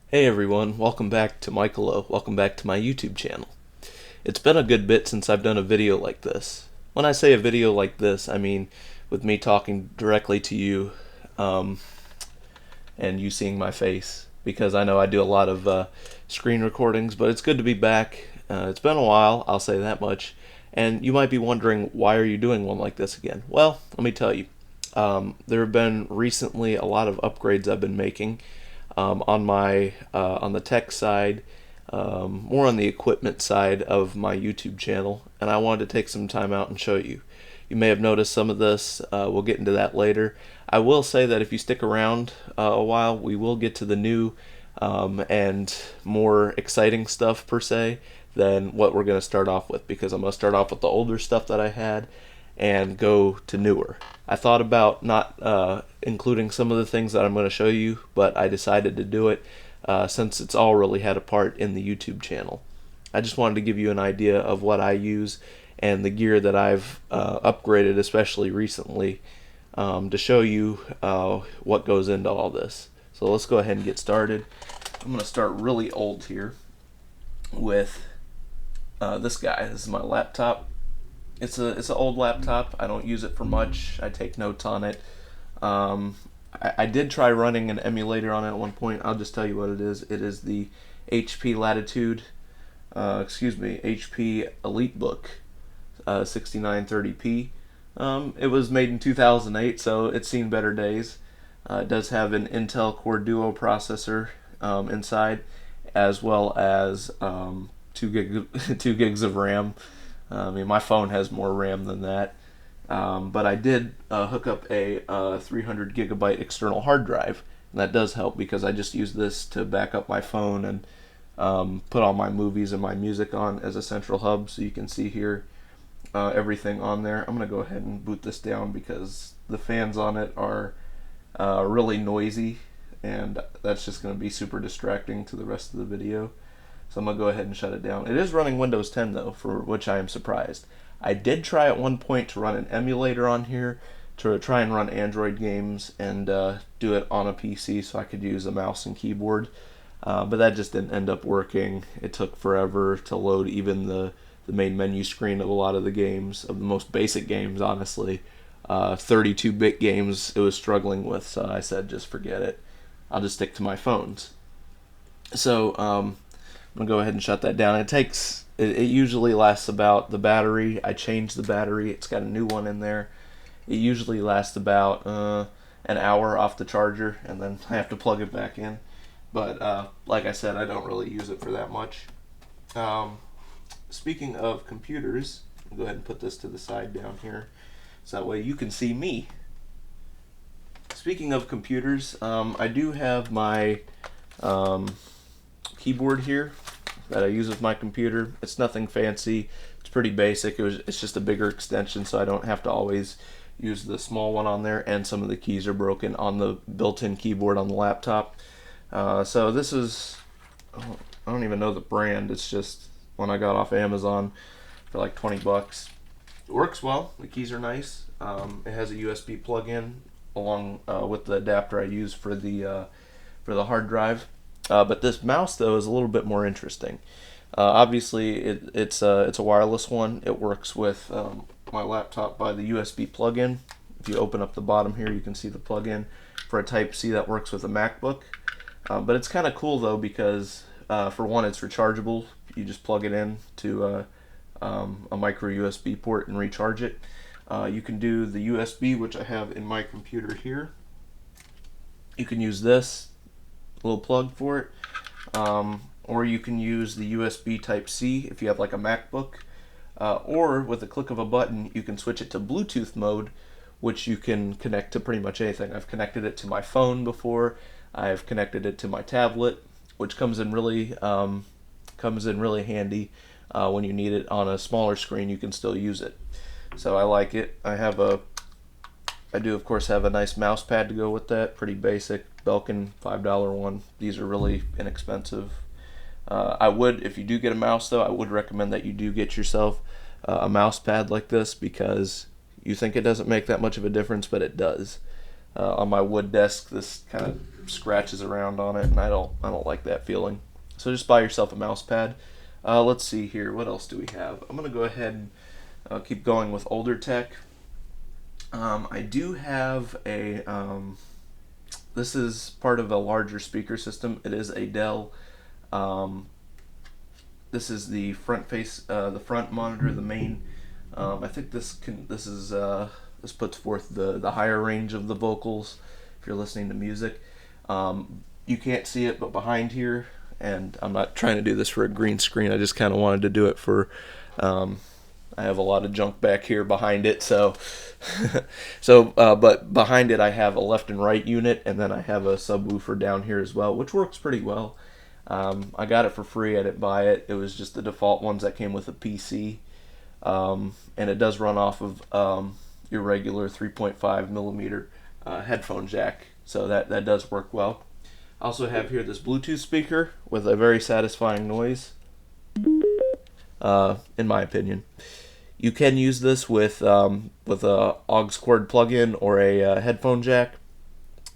Hey everyone, welcome back to Michael. Welcome back to my YouTube channel. It's been a good bit since I've done a video like this. When I say a video like this, I mean with me talking directly to you um, and you seeing my face, because I know I do a lot of screen recordings, but it's good to be back. It's been a while, I'll say that much, and you might be wondering, why are you doing one like this again? Well, let me tell you. There have been recently a lot of upgrades I've been making on the tech side, more on the equipment side of my YouTube channel, and I wanted to take some time out and show you. You may have noticed some of this. We'll get into that later. I will say that if you stick around a while, we will get to the new and more exciting stuff per se than what we're going to start off with, because I'm going to start off with the older stuff that I had and go to newer. I thought about not including some of the things that I'm going to show you, but I decided to do it since it's all really had a part in the YouTube channel. I just wanted to give you an idea of what I use and the gear that I've upgraded, especially recently, to show you what goes into all this. So let's go ahead and get started. I'm going to start really old here with this guy. This is my laptop. It's an old laptop. I don't use it for much. I take notes on it. I did try running an emulator on it at one point. I'll just tell you what it is. It is the HP HP Elitebook 6930p. It was made in 2008, so it's seen better days. It does have an Intel Core Duo processor inside, as well as 2 gigs of RAM. I mean, my phone has more RAM than that. But I did hook up a 300 gigabyte external hard drive, and that does help because I just use this to back up my phone and put all my movies and my music on as a central hub. So you can see here everything on there. I'm going to go ahead and boot this down because the fans on it are really noisy, and that's just going to be super distracting to the rest of the video. So I'm going to go ahead and shut it down. It is running Windows 10 though, for which I am surprised. I did try at one point to run an emulator on here to try and run Android games and do it on a PC so I could use a mouse and keyboard, but that just didn't end up working. It took forever to load even the main menu screen of a lot of the games, of the most basic games, honestly. 32-bit games it was struggling with, so I said just forget it. I'll just stick to my phones. So I'm gonna go ahead and shut that down. It usually lasts about, the battery, I changed the battery, it's got a new one in there. It usually lasts about an hour off the charger, and then I have to plug it back in. But like I said, I don't really use it for that much. Speaking of computers, I'll go ahead and put this to the side down here, so that way you can see me. Speaking of computers, I do have my keyboard here that I use with my computer. It's nothing fancy. It's pretty basic. It's just a bigger extension, so I don't have to always use the small one on there, and some of the keys are broken on the built-in keyboard on the laptop. So this is, I don't even know the brand. It's just one I got off Amazon for like 20 bucks. It works well. The keys are nice. It has a USB plug-in along with the adapter I use for the hard drive. But this mouse though is a little bit more interesting. Obviously, it's a wireless one. It works with my laptop by the USB plug-in. If you open up the bottom here, you can see the plug-in for a Type-C that works with a MacBook. But it's kind of cool though because for one, it's rechargeable. You just plug it in to a micro USB port and recharge it. You can do the USB, which I have in my computer here. You can use this little plug for it, or you can use the USB Type-C if you have like a MacBook, or with a click of a button you can switch it to Bluetooth mode, which you can connect to pretty much anything. I've connected it to my phone before. I've connected it to my tablet, which comes in really handy when you need it on a smaller screen. You can still use it, so I like it. I do of course have a nice mouse pad to go with that, pretty basic Belkin $5 one. These are really inexpensive. I would, if you do get a mouse though, I would recommend that you do get yourself a mouse pad like this, because you think it doesn't make that much of a difference, but it does. on my wood desk. This kind of scratches around on it, and I don't like that feeling. So just buy yourself a mouse pad. Let's see here. What else do we have? I'm gonna go ahead and keep going with older tech. I do have a. This is part of a larger speaker system. It is a Dell. This is the front face, the front monitor, the main. I think this puts forth the higher range of the vocals if you're listening to music. You can't see it, but behind here, and I'm not trying to do this for a green screen. I just kind of wanted to do it for. I have a lot of junk back here behind it, so but behind it I have a left and right unit, and then I have a subwoofer down here as well, which works pretty well. I got it for free. I didn't buy it. It was just the default ones that came with a PC, and it does run off of your regular 3.5 millimeter headphone jack, so that does work well. I also have here this Bluetooth speaker with a very satisfying noise, in my opinion. You can use this with a aux cord plug-in or a headphone jack.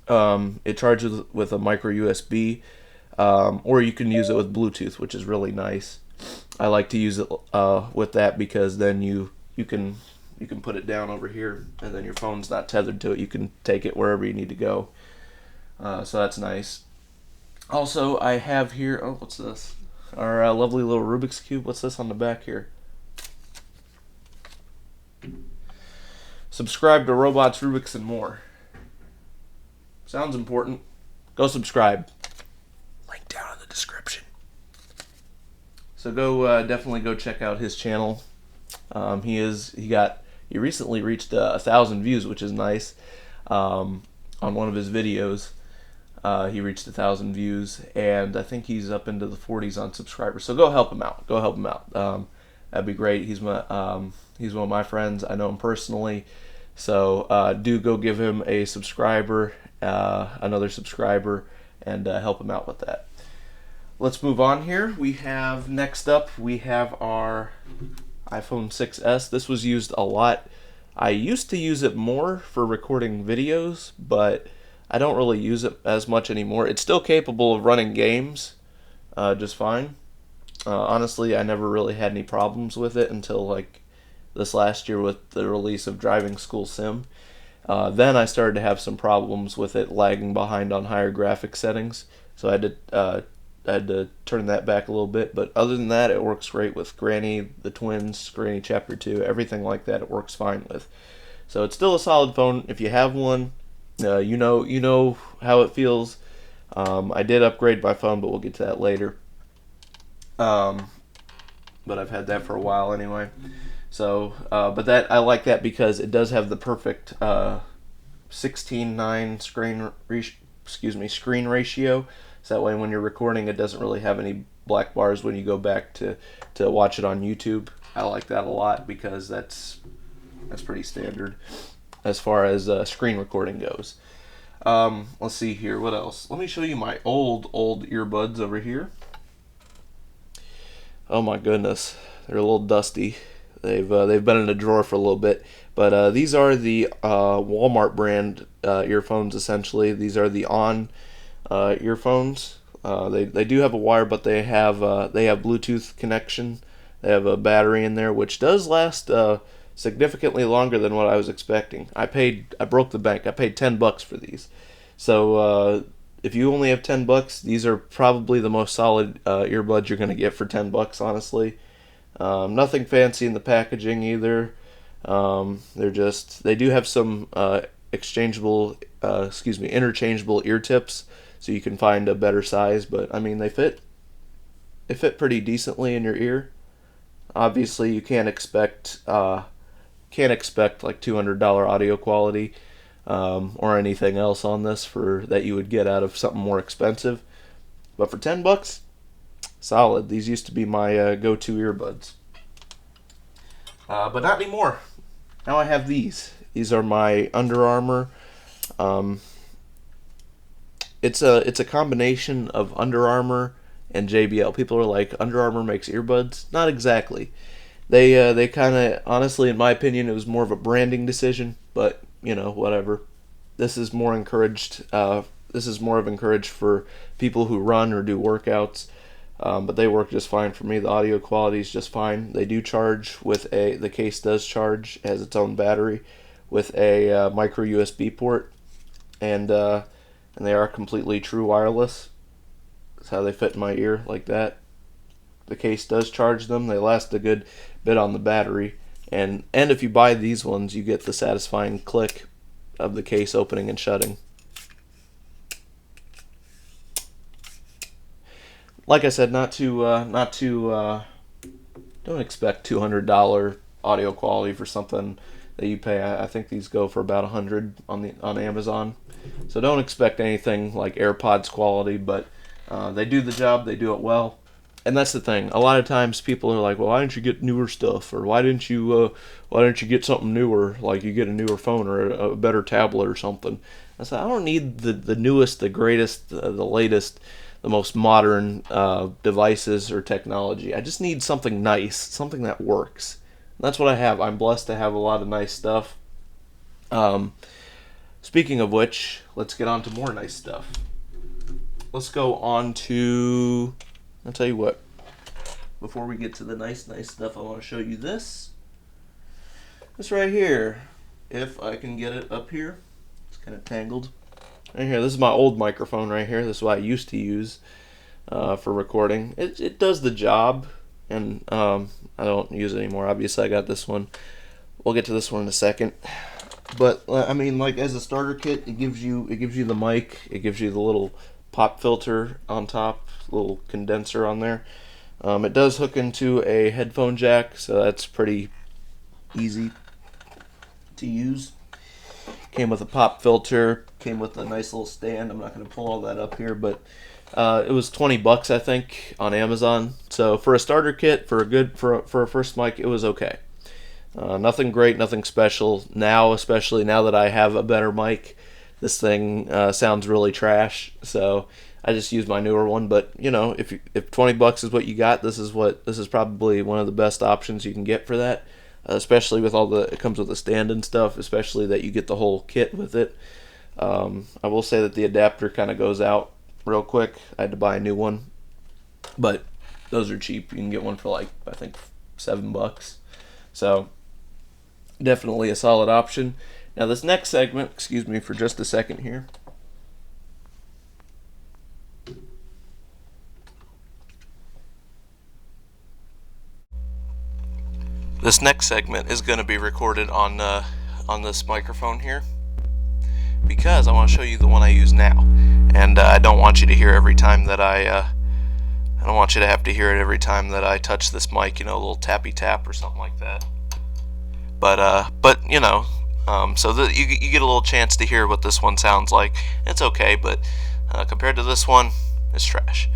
It charges with a micro USB, or you can use it with Bluetooth, which is really nice. I like to use it with that because then you can put it down over here, and then your phone's not tethered to it. You can take it wherever you need to go. So that's nice. Also, I have here. Oh, what's this? Our lovely little Rubik's Cube. What's this on the back here? Subscribe to Robots, Rubik's, and More. Sounds important. Go subscribe. Link down in the description. So definitely go check out his channel. He recently reached 1,000 views, which is nice. On one of his videos, he reached 1,000 views, and I think he's up into the 40s on subscribers. So go help him out. That'd be great. He's one of my friends. I know him personally. So do go give him a subscriber, another subscriber, and help him out with that. Let's move on here. Next up, we have our iPhone 6s. This was used a lot. I used to use it more for recording videos, but I don't really use it as much anymore. It's still capable of running games just fine. Honestly, I never really had any problems with it until like this last year with the release of Driving School Sim. Then I started to have some problems with it lagging behind on higher graphics settings, so I had to turn that back a little bit. But other than that, it works great with Granny, the Twins, Granny Chapter 2, everything like that. It works fine with. So it's still a solid phone. If you have one, you know how it feels. I did upgrade my phone, but we'll get to that later. But I've had that for a while anyway. So, but that I like that because it does have the perfect 16:9 screen ratio. So that way, when you're recording, it doesn't really have any black bars when you go back to watch it on YouTube. I like that a lot because that's pretty standard as far as screen recording goes. Let's see here. What else? Let me show you my old earbuds over here. Oh my goodness, they're a little dusty. They've been in a drawer for a little bit, but these are the Walmart brand earphones. Essentially, these are the On earphones. They do have a wire, but they have Bluetooth connection. They have a battery in there, which does last significantly longer than what I was expecting. I broke the bank. I paid $10 for these. So if you only have $10, these are probably the most solid earbuds you're going to get for $10. Honestly, nothing fancy in the packaging either. They do have some interchangeable ear tips, so you can find a better size. But I mean, they fit pretty decently in your ear. Obviously, you can't expect like $200 audio quality or anything else on this that you would get out of something more expensive. But for $10, solid. These used to be my go-to earbuds, but not anymore. Now I have these. These are my Under Armour. It's a combination of Under Armour and JBL. People are like, Under Armour makes earbuds? Not exactly. They kind of, honestly, in my opinion, it was more of a branding decision, but, whatever. This is more encouraged. This is more of encouraged for people who run or do workouts. But they work just fine for me. The audio quality is just fine. They do charge with the case does charge. It has its own battery with a micro USB port, and they are completely true wireless. That's how they fit in my ear, like that. The case does charge them. They last a good bit on the battery, and if you buy these ones, you get the satisfying click of the case opening and shutting. Like I said, not to don't expect $200 audio quality for something that you pay. I think these go for about $100 on Amazon, so don't expect anything like AirPods quality. But they do the job. They do it well, and that's the thing. A lot of times people are like, "Well, why didn't you get newer stuff?" Or "Why didn't you get something newer? Like you get a newer phone or a better tablet or something." I said, I don't need the newest, the greatest, the latest, the most modern devices or technology. I just need something nice, something that works. And that's what I have. I'm blessed to have a lot of nice stuff. Speaking of which, let's get on to more nice stuff. Let's go on to, I'll tell you what, before we get to the nice stuff, I want to show you this. This right here. If I can get it up here. It's kind of tangled. Right here, this is my old microphone right here. This is what I used to use for recording. It does the job, and I don't use it anymore. Obviously, I got this one. We'll get to this one in a second. But I mean, like as a starter kit, it gives you the mic. It gives you the little pop filter on top, little condenser on there. It does hook into a headphone jack, so that's pretty easy to use. Came with a pop filter, came with a nice little stand. I'm not going to pull all that up here, but it was $20, I think, on Amazon. So for a starter kit, for a first mic, it was okay. Nothing great, nothing special. Now, especially now that I have a better mic, this thing sounds really trash. So I just use my newer one. But you know, if $20 is what you got, this is probably one of the best options you can get for that. Especially with it comes with a stand and stuff, especially that you get the whole kit with it. I will say that the adapter kind of goes out real quick. I had to buy a new one, but those are cheap. You can get one for like, I think, $7. So definitely a solid option. Now this next segment, excuse me for just a second here. This next segment is going to be recorded on this microphone here because I want to show you the one I use now, and I don't want you to hear every time that I don't want you to have to hear it every time that I touch this mic, you know, a little tappy tap or something like that. But you know, so that you get a little chance to hear what this one sounds like. It's okay, but compared to this one, it's trash.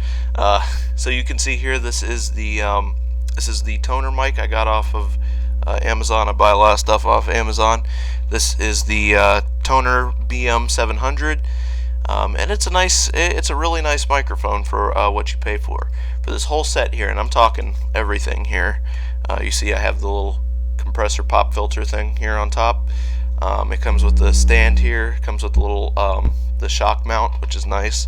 So you can see here, this is the toner mic I got off of Amazon. I buy a lot of stuff off Amazon. This is the Toner BM700, and it's a really nice microphone for what you pay for this whole set here. And I'm talking everything here. You see, I have the little compressor pop filter thing here on top. It comes with the stand here. It comes with the little the shock mount, which is nice.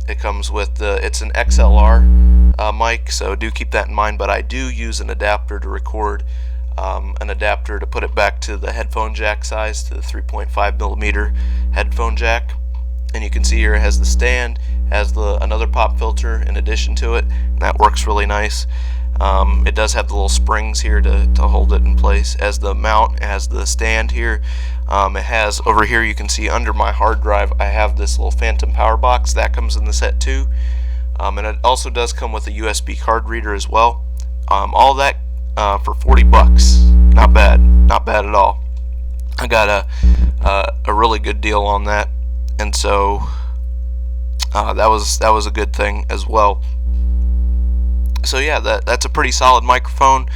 It comes with it's an XLR mic, so do keep that in mind. But I do use an adapter to record, an adapter to put it back to the headphone jack size, to the 3.5 millimeter headphone jack. And you can see here it has the stand, has another pop filter in addition to it, and that works really nice. It does have the little springs here to hold it in place. As the mount, it has the stand here. It has, over here you can see under my hard drive, I have this little phantom power box. That comes in the set too. And it also does come with a USB card reader as well. All that for $40. Not bad at all. I got a really good deal on that, and so that was a good thing as well. So yeah, that's a pretty solid microphone.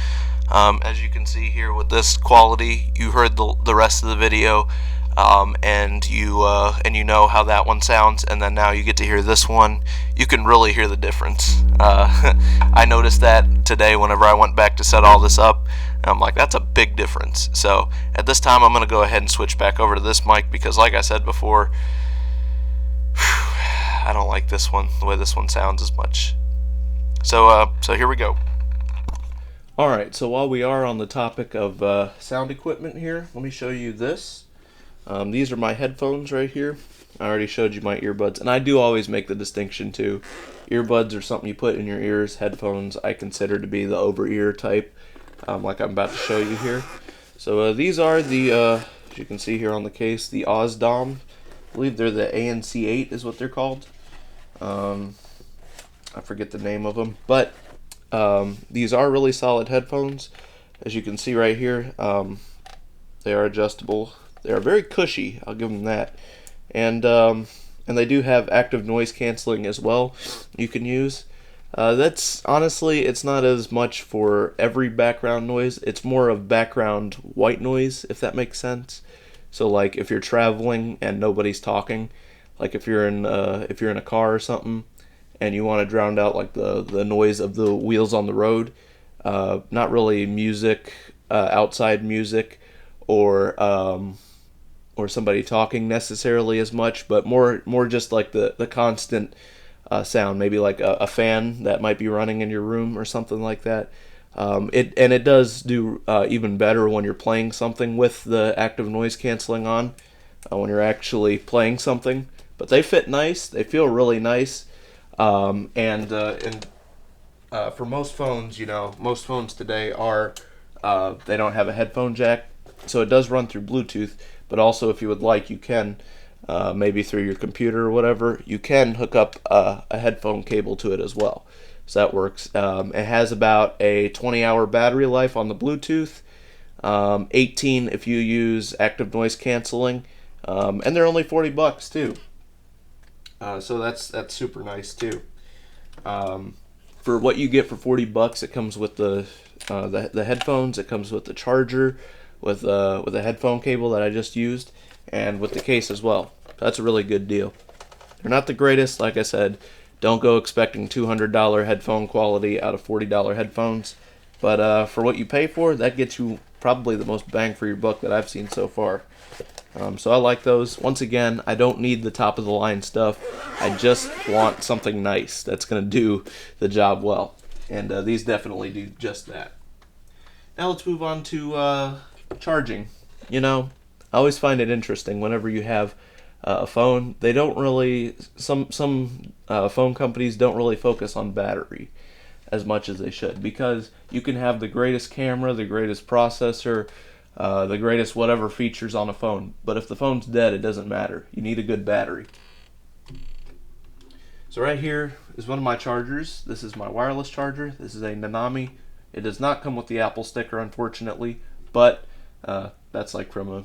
As you can see here with this quality, you heard the rest of the video, and you know how that one sounds, and then now you get to hear this one. You can really hear the difference. I noticed that today whenever I went back to set all this up, And I'm like, that's a big difference. So at this time, I'm going to go ahead and switch back over to this mic because, like I said before, I don't like this one, the way this one sounds as much. So here we go. Alright, so while we are on the topic of sound equipment here, let me show you this. These are my headphones right here. I already showed you my earbuds, and I do always make the distinction too. Earbuds are something you put in your ears. Headphones I consider to be the over-ear type, like I'm about to show you here. So these are the, as you can see here on the case, the Osdom. I believe they're the ANC8 is what they're called. I forget the name of them, but these are really solid headphones. As you can see right here, they are adjustable. They are very cushy, I'll give them that. And they do have active noise canceling as well you can use. That's honestly, it's not as much for every background noise. It's more of background white noise, if that makes sense. So like if you're traveling and nobody's talking, like if you're in a car or something, and you want to drown out like the noise of the wheels on the road, not really music, outside music, or somebody talking necessarily as much, but more just like the constant sound, maybe like a fan that might be running in your room or something like that. It does do even better when you're playing something with the active noise canceling on, when you're actually playing something. But they fit nice, they feel really nice, and for most phones, most phones today are they don't have a headphone jack, so it does run through Bluetooth. But also, if you would like, you can, maybe through your computer or whatever, you can hook up a headphone cable to it as well. So that works. It has about a 20-hour battery life on the Bluetooth, 18 if you use active noise canceling, and they're only $40 too. So that's super nice too. For what you get for $40, it comes with the headphones. It comes with the charger, with a headphone cable that I just used, and with the case as well. That's a really good deal. They're not the greatest, like I said. Don't go expecting $200 headphone quality out of $40 headphones, but for what you pay for, that gets you probably the most bang for your buck that I've seen so far. So I like those. Once again, I don't need the top of the line stuff. I just want something nice that's going to do the job well, and these definitely do just that. Now let's move on to charging. I always find it interesting whenever you have a phone. They don't really, some phone companies don't really focus on battery as much as they should, because you can have the greatest camera, the greatest processor, the greatest whatever features on a phone, but if the phone's dead, it doesn't matter. You need a good battery. So right here is one of my chargers. This is my wireless charger. This is a Nanami. It does not come with the Apple sticker, unfortunately, but that's like from a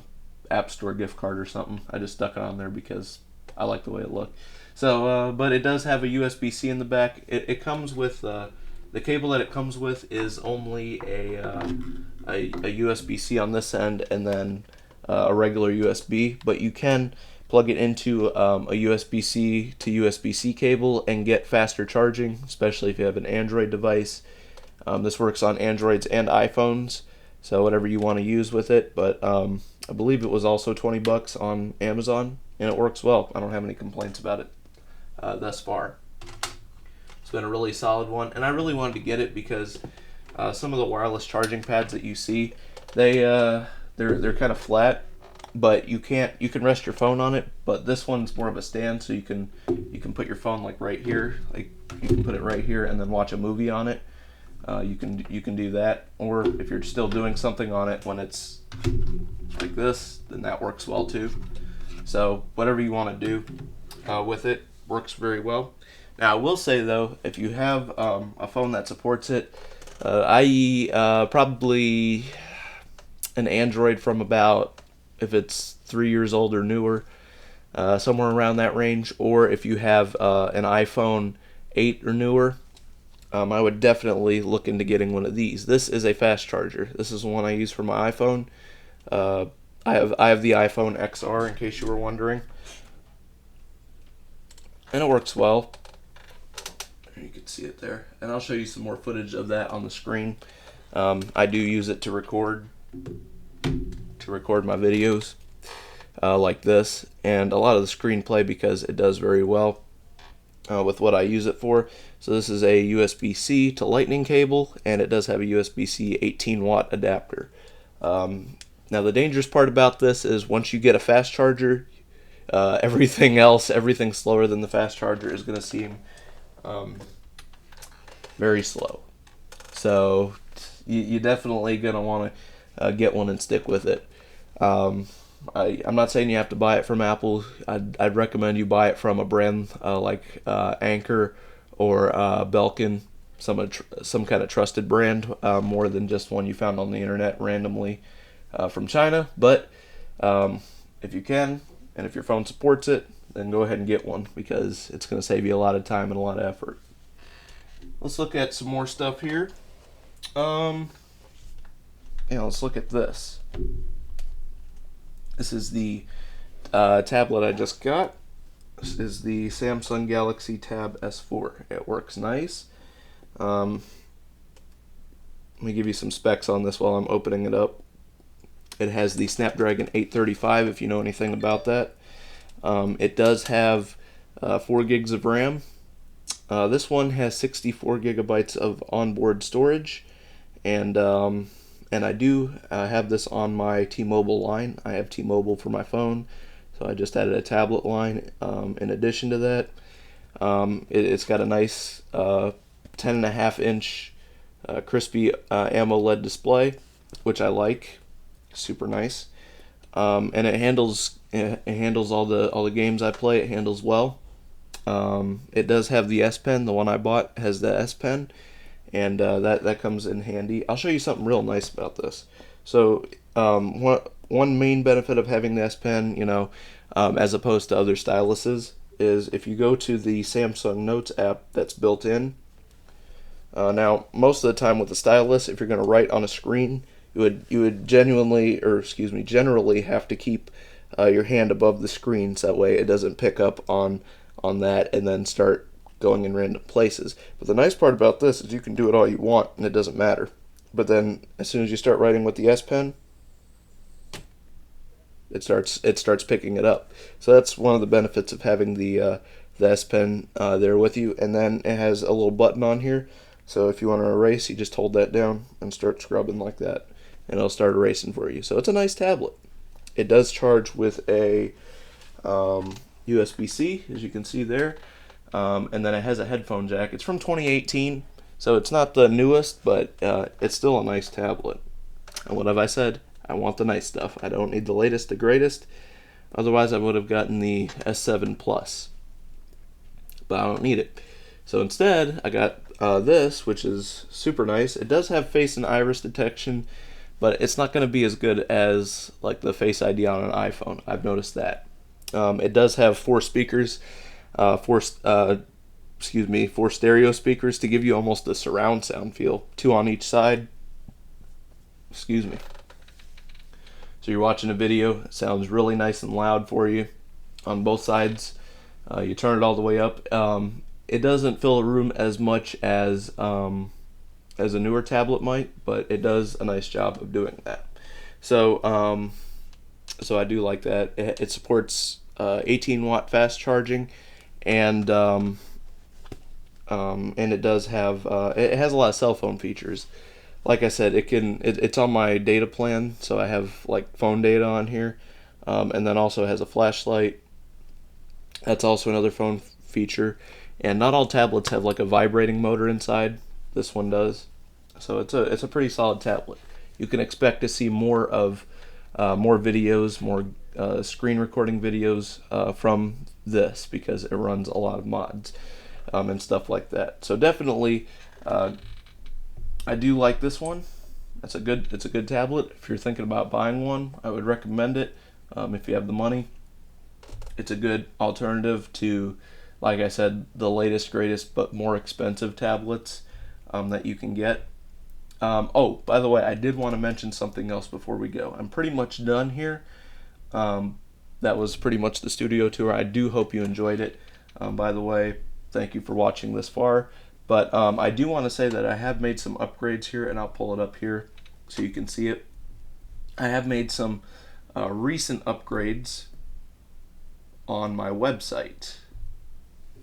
App Store gift card or something. I just stuck it on there because I like the way it looked. So, but it does have a USB-C in the back. It comes with the cable that it comes with is only a USB-C on this end, and then a regular USB. But you can plug it into a USB-C to USB-C cable and get faster charging, especially if you have an Android device. This works on Androids and iPhones, so whatever you want to use with it. But I believe it was also $20 on Amazon, and it works well. I don't have any complaints about it thus far. It's been a really solid one, and I really wanted to get it because some of the wireless charging pads that you see, they're kind of flat, but you can rest your phone on it. But this one's more of a stand, so you can put your phone like right here, like you can put it right here and then watch a movie on it. You can do that, or if you're still doing something on it when it's like this, then that works well too. So whatever you want to do with it works very well. Now I will say though, if you have a phone that supports it, i.e. Probably an Android from about, if it's 3 years old or newer, somewhere around that range, or if you have an iPhone 8 or newer, I would definitely look into getting one of these. This is a fast charger. This is the one I use for my iPhone. I have the iPhone XR, in case you were wondering, and it works well. You can see it there, and I'll show you some more footage of that on the screen. I do use it to record my videos like this, and a lot of the screenplay because it does very well with what I use it for. So this is a USB-C to Lightning cable, and it does have a USB-C 18-watt adapter. Now the dangerous part about this is once you get a fast charger, everything slower than the fast charger is going to seem very slow. So you're definitely going to want to get one and stick with it. I'm not saying you have to buy it from Apple. I'd recommend you buy it from a brand like Anchor or Belkin, some kind of trusted brand, more than just one you found on the internet randomly from China. But if you can, and if your phone supports it, then go ahead and get one because it's going to save you a lot of time and a lot of effort. Let's look at some more stuff here. Let's look at this. This is the tablet I just got. This is the Samsung Galaxy Tab S4. It works nice. Let me give you some specs on this while I'm opening it up. It has the Snapdragon 835, if you know anything about that. It does have 4 gigs of RAM. This one has 64 gigabytes of onboard storage, and I do have this on my T-Mobile line. I have T-Mobile for my phone, so I just added a tablet line in addition to that. It's got a nice 10.5-inch crispy AMOLED display, which I like. Super nice. And it handles all the games I play. It handles well. It does have the S Pen. The one I bought has the S Pen, and that comes in handy. I'll show you something real nice about this. So one main benefit of having the S Pen, as opposed to other styluses, is if you go to the Samsung Notes app that's built in. Now, most of the time with the stylus, if you're going to write on a screen, you would generally have to keep your hand above the screen, so that way it doesn't pick up on that and then start going in random places. But the nice part about this is you can do it all you want and it doesn't matter. But then as soon as you start writing with the S Pen, it starts picking it up. So that's one of the benefits of having the S Pen there with you. And then it has a little button on here. So if you want to erase, you just hold that down and start scrubbing like that, and it'll start erasing for you. So it's a nice tablet. It does charge with a USB-C, as you can see there, and then it has a headphone jack. It's from 2018, so it's not the newest, but it's still a nice tablet. And what have I said? I want the nice stuff. I don't need the latest, the greatest. Otherwise, I would have gotten the S7 Plus, but I don't need it. So instead, I got this, which is super nice. It does have face and iris detection, but it's not going to be as good as like the Face ID on an iPhone. I've noticed that. It does have 4 speakers, 4 stereo speakers to give you almost a surround sound feel, 2 on each side. Excuse me. So you're watching a video, it sounds really nice and loud for you on both sides. You turn it all the way up. It doesn't fill a room as much as a newer tablet might, but it does a nice job of doing that. So I do like that. It supports 18-watt fast charging, and it does have it has a lot of cell phone features. Like I said, it's on my data plan, so I have like phone data on here, and then also has a flashlight. That's also another phone feature. And not all tablets have like a vibrating motor inside. This one does. So it's a pretty solid tablet. You can expect to see more videos, more screen recording videos from this because it runs a lot of mods and stuff like that. So definitely, I do like this one. It's a good tablet. If you're thinking about buying one, I would recommend it if you have the money. It's a good alternative to, like I said, the latest, greatest, but more expensive tablets that you can get. By the way, I did want to mention something else before we go. I'm pretty much done here. That was pretty much the studio tour. I do hope you enjoyed it. By the way, thank you for watching this far. But I do want to say that I have made some upgrades here, and I'll pull it up here so you can see it. I have made some recent upgrades on my website.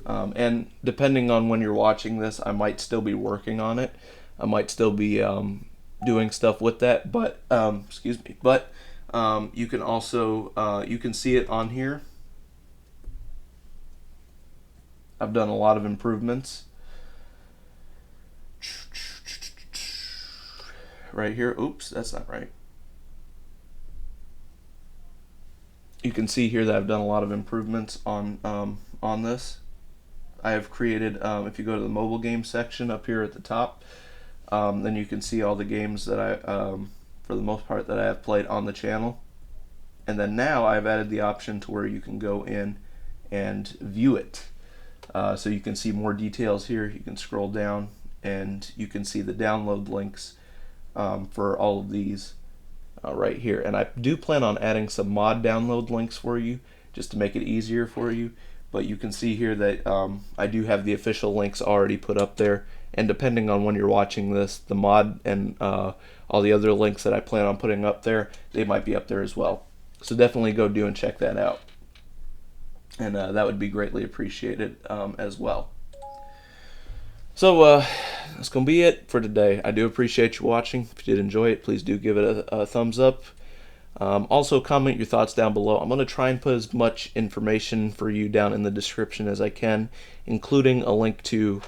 And depending on when you're watching this, I might still be working on it. I might still be doing stuff with that, but excuse me. But you can also you can see it on here. I've done a lot of improvements. Right here. Oops, that's not right. You can see here that I've done a lot of improvements on this. I have created, if you go to the mobile game section up here at the top, then you can see all the games that I, for the most part, that I have played on the channel. And then now I've added the option to where you can go in and view it. So you can see more details here. You can scroll down and you can see the download links for all of these right here. And I do plan on adding some mod download links for you just to make it easier for you. But you can see here that I do have the official links already put up there. And depending on when you're watching this, the mod and all the other links that I plan on putting up there, they might be up there as well. So definitely go do and check that out. And that would be greatly appreciated as well. So that's going to be it for today. I do appreciate you watching. If you did enjoy it, please do give it a thumbs up. Also, comment your thoughts down below. I'm going to try and put as much information for you down in the description as I can, including a link to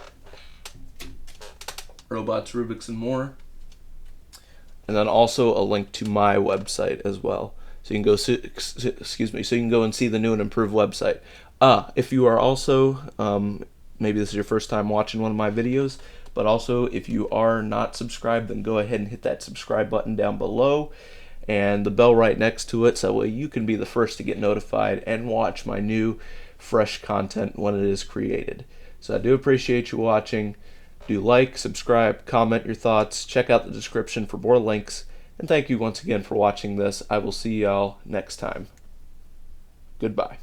Robots, Rubik's, and more. And then also a link to my website as well. So you can go, excuse me, so you can go and see the new and improved website. If you are also, maybe this is your first time watching one of my videos, but also if you are not subscribed, then go ahead and hit that subscribe button down below and the bell right next to it, so that way you can be the first to get notified and watch my new fresh content when it is created. So I do appreciate you watching. Do like, subscribe, comment your thoughts, check out the description for more links, and thank you once again for watching this. I will see y'all next time. Goodbye.